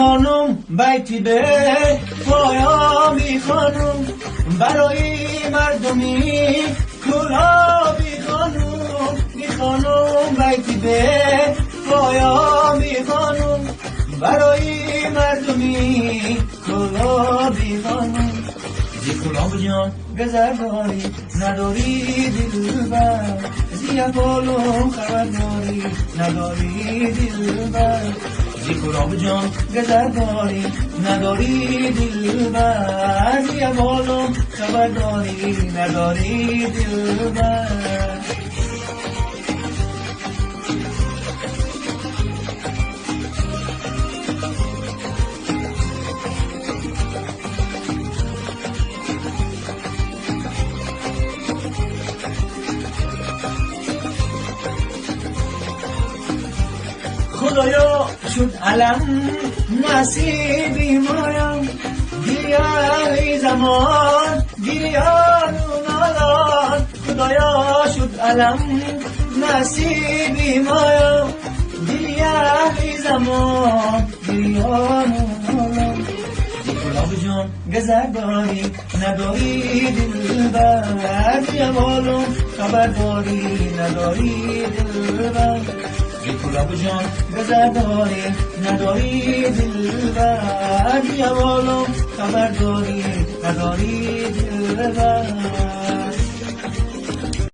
خانم بیتی به پایا بی خانم برای مردمی کلا بی خانم بی خانم بیتی به پایا بی خانم برای مردمی کلا بی خانم زی کلاب جان گذر داری نداری دلبر زی اپولو خبر داری نداری دلبر زی کلاب جان گذر داری نداری دلبر زی اپولو خبر داری نداری دلبر خدایا شد علم نصیبی مایم گریه زمان گریه نالان خدایا شد علم نصیبی مایم گریه زمان گریه نالان گلاب جان گذر داری نداری دلبر جمالم خبر داری نداری دلبر گلاب جان گذر داری نداری دلبر جمالم خبر داری نداری دلبر